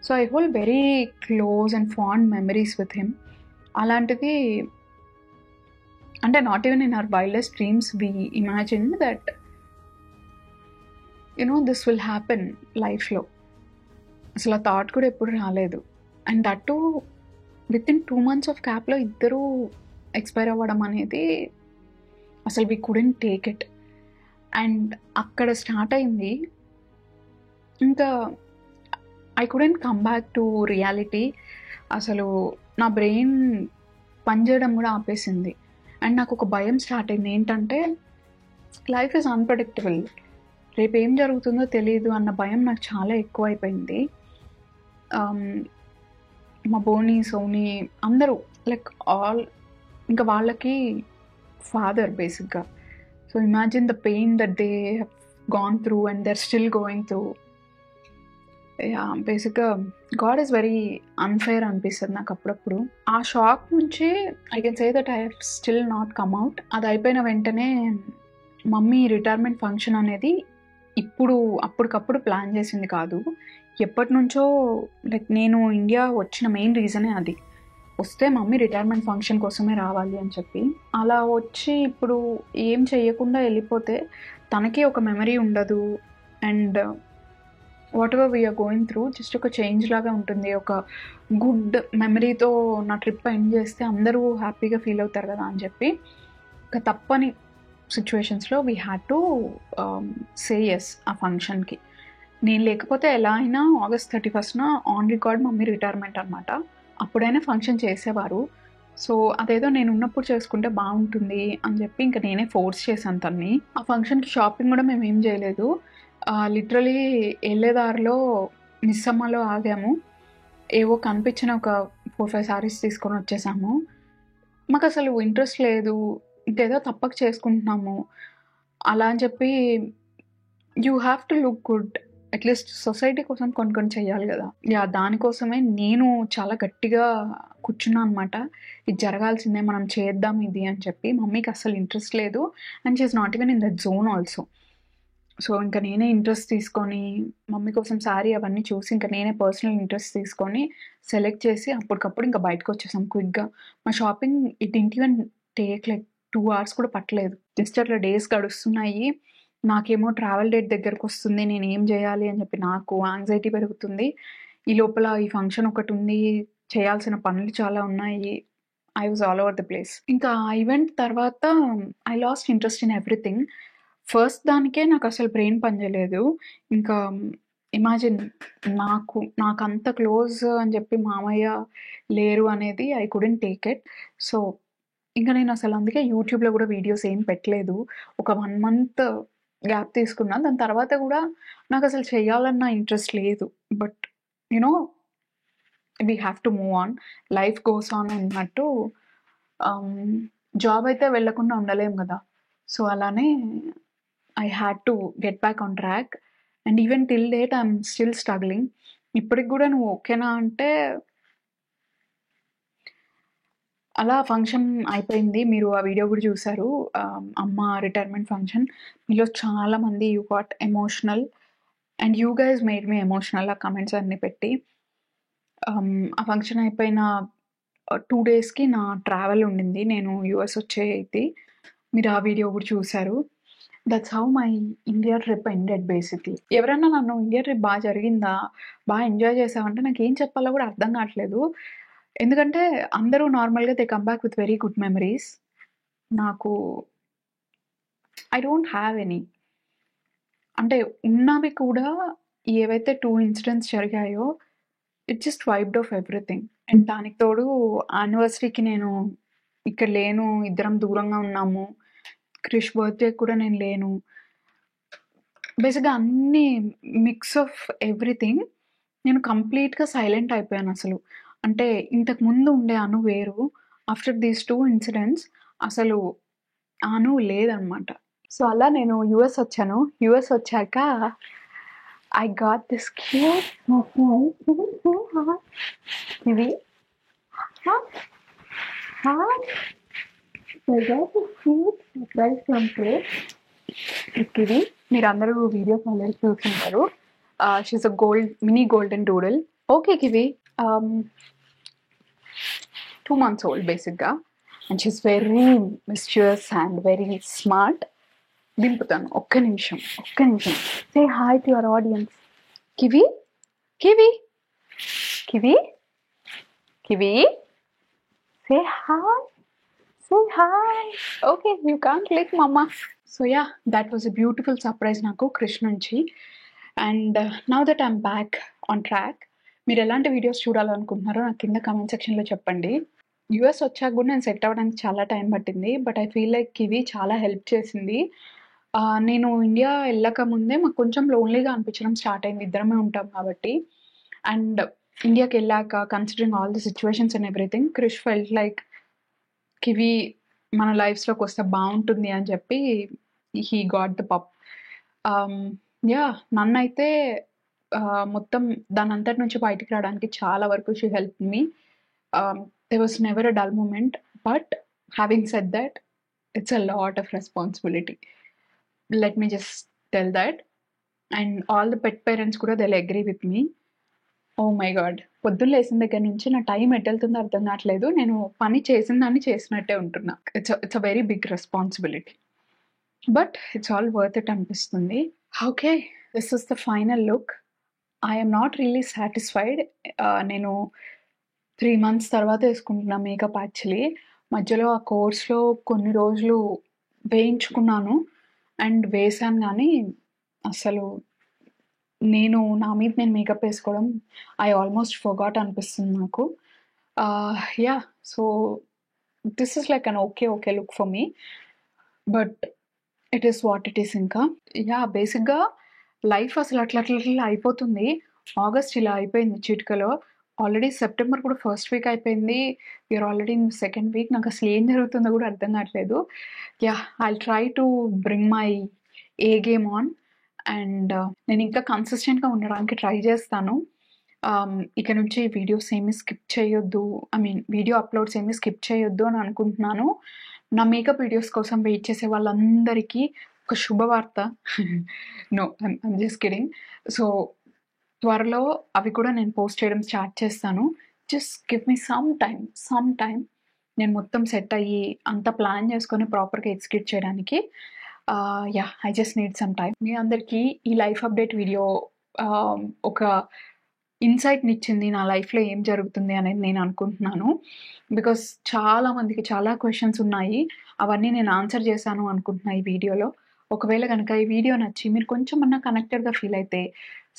So, I hold very close and fond memories with him. అలాంటిది అంటే not even in our wildest dreams we imagined that this will happen లైఫ్‌లో. అసలు ఆ థాట్ కూడా ఎప్పుడు రాలేదు. And that too within 2 months of గ్యాప్‌లో ఇద్దరూ ఎక్స్‌పైర్ అవ్వడం అనేది అసలు we couldn't take it. And అక్కడ స్టార్ట్ అయింది. ఇంకా I couldn't come back to reality. అసలు నా బ్రెయిన్ పనిచేయడం కూడా ఆపేసింది. అండ్ నాకు ఒక భయం స్టార్ట్ అయింది. ఏంటంటే లైఫ్ ఈజ్ అన్‌ప్రెడిక్టబుల్. రేపు ఏం జరుగుతుందో తెలీదు అన్న భయం నాకు చాలా ఎక్కువైపోయింది. మా బోని, సోని అందరూ లైక్ ఆల్ ఇంకా వాళ్ళకి ఫాదర్ బేసిక్గా. So imagine the pain that they have gone through and they are still going through. బేసిక్గా గాడ్ ఈజ్ వెరీ అన్ఫేర్ అనిపిస్తుంది నాకు అప్పుడప్పుడు. ఆ షాక్ నుంచి I can say that I have still not come out. అది అయిపోయిన వెంటనే మమ్మీ రిటైర్మెంట్ ఫంక్షన్ అనేది అప్పటికప్పుడు ప్లాన్ చేసింది కాదు, ఎప్పటి నుంచో. లైక్ నేను ఇండియా వచ్చిన మెయిన్ రీజనే అది. వస్తే మమ్మీ రిటైర్మెంట్ ఫంక్షన్ కోసమే రావాలి అని చెప్పి, అలా వచ్చి ఇప్పుడు ఏం చెయ్యకుండా వెళ్ళిపోతే తనకి ఒక మెమరీ ఉండదు. And whatever we are going through just ఒక చేంజ్ లాగా ఉంటుంది. ఒక గుడ్ మెమరీతో నా ట్రిప్ ఎండ్ చేస్తే అందరూ హ్యాపీగా ఫీల్ అవుతారు కదా అని చెప్పి, ఒక తప్పని సిచ్యువేషన్స్లో we had to say yes ఆ ఫంక్షన్కి. నేను లేకపోతే ఎలా అయినా August 31st on record mummy retirement అనమాట. అప్పుడైనా ఫంక్షన్ చేసేవారు. సో అదేదో నేను ఉన్నప్పుడు చేసుకుంటే బాగుంటుంది అని చెప్పి ఇంకా నేనే ఫోర్స్ చేశాను తన్ని. ఆ ఫంక్షన్కి షాపింగ్ కూడా మేము ఏం చేయలేదు. లిటరలీ వెళ్ళేదారిలో మిస్సమ్మలో ఆగాము. ఏవో కనిపించిన ఒక 4-5 సారీస్ తీసుకొని వచ్చేసాము. మాకు అసలు ఇంట్రెస్ట్ లేదు, ఇంకేదో తప్పక చేసుకుంటున్నాము అలా అని చెప్పి. You have to look good, at least society కోసం కొన్ని చెయ్యాలి కదా. దానికోసమే నేను చాలా గట్టిగా కూర్చున్నాను అనమాట. ఇది జరగాల్సిందే, మనం చేద్దాం ఇది అని చెప్పి. మమ్మీకి అసలు ఇంట్రెస్ట్ లేదు and she is not even in that zone also. So ఇంకా నేనే ఇంట్రెస్ట్ తీసుకొని మమ్మీ కోసం శారీ అవన్నీ చూసి ఇంకా నేనే పర్సనల్ ఇంట్రెస్ట్ తీసుకొని సెలెక్ట్ చేసి అప్పటికప్పుడు ఇంకా బయటకు వచ్చేసాం క్విక్గా. మా shopping it didn't even take like 2 hours కూడా పట్టలేదు. జస్ట్ అట్లా డేస్ గడుస్తున్నాయి. నాకేమో ట్రావెల్ డేట్ దగ్గరకు వస్తుంది, నేను ఏం చేయాలి అని చెప్పి నాకు యాంగ్జైటీ పెరుగుతుంది. ఈ లోపల ఈ ఫంక్షన్ ఒకటి ఉంది, చేయాల్సిన పనులు చాలా ఉన్నాయి. I was all over the place. ఇంకా ఆ ఈవెంట్ తర్వాత I lost interest in everything. First దానికే నాకు అసలు బ్రెయిన్ పనిచేయలేదు. ఇంకా ఇమాజిన్, నాకు అంత క్లోజ్ అని చెప్పి మామయ్య లేరు అనేది I couldn't take it. So ఇంకా నేను అసలు అందుకే యూట్యూబ్లో కూడా వీడియోస్ ఏం పెట్టలేదు. ఒక 1 month గ్యాప్ తీసుకున్నా. దాని తర్వాత కూడా నాకు అసలు చేయాలన్న ఇంట్రెస్ట్ లేదు. But you know we have to move on, life goes on అన్నట్టు. జాబ్ అయితే వెళ్ళకుండా ఉండలేం కదా. సో అలానే I had to get back on track. And even till date I'm still struggling. ఇప్పటికి కూడా నువ్వు ఓకేనా అంటే, అలా ఫంక్షన్ అయిపోయింది. మీరు ఆ వీడియో కూడా చూసారు, అమ్మ రిటైర్మెంట్ ఫంక్షన్. మీలో చాలామంది you got emotional and you guys made me emotional ఆ కమెంట్స్ అన్నీ పెట్టి. ఆ ఫంక్షన్ అయిపోయిన 2 daysకి నా ట్రావెల్ ఉండింది, నేను యూఎస్ వచ్చేది. మీరు ఆ వీడియో కూడా చూసారు. That's how my India trip ended basically. ఎవరైనా నన్ను ఇండియా ట్రిప్ బాగా జరిగిందా, బాగా ఎంజాయ్ చేసావంటే నాకు ఏం చెప్పాలో కూడా అర్థం కావట్లేదు. ఎందుకంటే అందరూ నార్మల్గా they come back with very good memories. నాకు ఐ డోంట్ హ్యావ్ ఎనీ. అంటే ఉన్నవి కూడా ఏవైతే 2 incidents జరిగాయో it just wiped off everything. And దానికి తోడు యానివర్సరీకి నేను ఇక్కడ లేను, ఇద్దరం దూరంగా ఉన్నాము. క్రిష్ బర్త్డే కూడా నేను లేను. బేసిక్గా అన్ని మిక్స్ ఆఫ్ ఎవ్రీథింగ్. నేను కంప్లీట్గా సైలెంట్ అయిపోయాను అసలు. అంటే ఇంతకు ముందు ఉండే అను వేరు, ఆఫ్టర్ దీస్ 2 incidents అసలు అను లేదనమాట. సో అలా నేను యూఎస్ వచ్చాను. యూఎస్ వచ్చాక ఐ గాట్ దిస్ క్యూట్ ఇది ఇది మీరు అందరూ వీడియోస్ ఆల్రెడీ చూస్తుంటారు. She's a mini golden doodle. Okay Kiwi 2 months old బేసిక్గా. And she's very mischievous and very smart. దింపుతాను, ఒక్క నిమిషం. Say hi to your audience. Kiwi Kiwi Kiwi Kiwi say hi. Say hi. Okay, you can't click mama. So yeah, that was a beautiful surprise నాకు కృష్ణ నుంచి. And now that I'm back on track. మీరు ఎలాంటి videos చూడాలనుకుంటున్నారో నాకు కింద comment సెక్షన్లో చెప్పండి. US వచ్చాక కూడా నేను సెట్ అవ్వడానికి చాలా టైం పట్టింది. బట్ ఐ ఫీల్ లైక్ ఇవి చాలా హెల్ప్ చేసింది. నేను ఇండియా వెళ్ళక ముందే మాకు కొంచెం లోన్లీగా అనిపించడం స్టార్ట్ అయింది, ఇద్దరమే ఉంటాం కాబట్టి. అండ్ ఇండియాకి వెళ్ళాక considering all the situations and everything Krish felt like Kiwi మన లైఫ్స్లోకి వస్తే బాగుంటుంది అని చెప్పి he got the pup. Yeah నన్నైతే మొత్తం దాని అంతటి నుంచి బయటికి రావడానికి చాలా వరకు she help me. There was never a dull moment, but having said that it's a lot of responsibility. Let me just tell that. And all the pet parents కూడా they agree with me. Oh my God, పొద్దున్న లేచిన దగ్గర నుంచి నా time ఎటు వెళ్తుందో అర్థం కావట్లేదు. నేను పని చేసిన దాన్ని చేసినట్టే ఉంటున్నా. It's a very big responsibility, but it's all worth it అనిపిస్తుంది. Okay, this is the final look. I'm not really satisfied. నేను 3 months తర్వాత వేసుకుంటున్నా మేకప్. యాక్చువల్లీ మధ్యలో ఆ కోర్స్లో కొన్ని రోజులు వేయించుకున్నాను అండ్ వేసాను, కానీ అసలు నేను నా మీద నేను మేకప్ వేసుకోవడం ఐ ఆల్మోస్ట్ ఫర్గాట్ అనిపిస్తుంది నాకు. Yeah, so this is like an okay look for me, but it is what it is. ఇంకా యా, బేసిక్గా లైఫ్ అసలు అట్లా అయిపోతుంది. ఆగస్ట్ ఇలా అయిపోయింది చిటికలో. ఆల్రెడీ సెప్టెంబర్ కూడా ఫస్ట్ వీక్ అయిపోయింది. You're already in second week. నాకు అసలు ఏం జరుగుతుందో కూడా అర్థం కావట్లేదు. Yeah, I try to bring my A game on and నేను ఇంకా కన్సిస్టెంట్గా ఉండడానికి ట్రై చేస్తాను. ఇక నుంచి వీడియోస్ ఏమీ స్కిప్ చేయొద్దు, ఐ మీన్ వీడియో అప్లోడ్స్ ఏమీ స్కిప్ చేయొద్దు అని అనుకుంటున్నాను. నా మేకప్ వీడియోస్ కోసం వెయిట్ చేసే వాళ్ళందరికీ ఒక శుభవార్త. No, I'm just kidding. So త్వరలో అవి కూడా నేను పోస్ట్ చేయడం స్టార్ట్ చేస్తాను. Just give me some time. నేను మొత్తం సెట్ అయ్యి అంత ప్లాన్ చేసుకొని ప్రాపర్గా ఎగ్జిక్యూట్ చేయడానికి yeah, I just need some time. మీ అందరికీ ఈ లైఫ్ అప్డేట్ వీడియో ఒక ఇన్సైట్ని ఇచ్చింది నా లైఫ్లో ఏం జరుగుతుంది అనేది నేను అనుకుంటున్నాను. బికాస్ చాలామందికి చాలా క్వశ్చన్స్ ఉన్నాయి, అవన్నీ నేను ఆన్సర్ చేశాను అనుకుంటున్నా ఈ వీడియోలో. ఒకవేళ కనుక ఈ వీడియో నచ్చి మీరు కొంచెం అన్నా కనెక్టెడ్గా ఫీల్ అయితే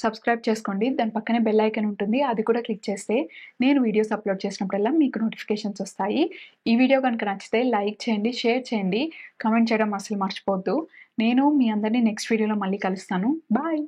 సబ్స్క్రైబ్ చేసుకోండి. దాని పక్కనే బెల్ ఐకాన్ ఉంటుంది, అది కూడా క్లిక్ చేస్తే నేను వీడియోస్ అప్లోడ్ చేసినప్పుడల్లా మీకు నోటిఫికేషన్స్ వస్తాయి. ఈ వీడియో కనుక నచ్చితే లైక్ చేయండి, షేర్ చేయండి, కామెంట్ చేయడం అసలు మర్చిపోవద్దు. నేను మీ అందరినీ నెక్స్ట్ వీడియోలో మళ్ళీ కలుస్తాను. బాయ్.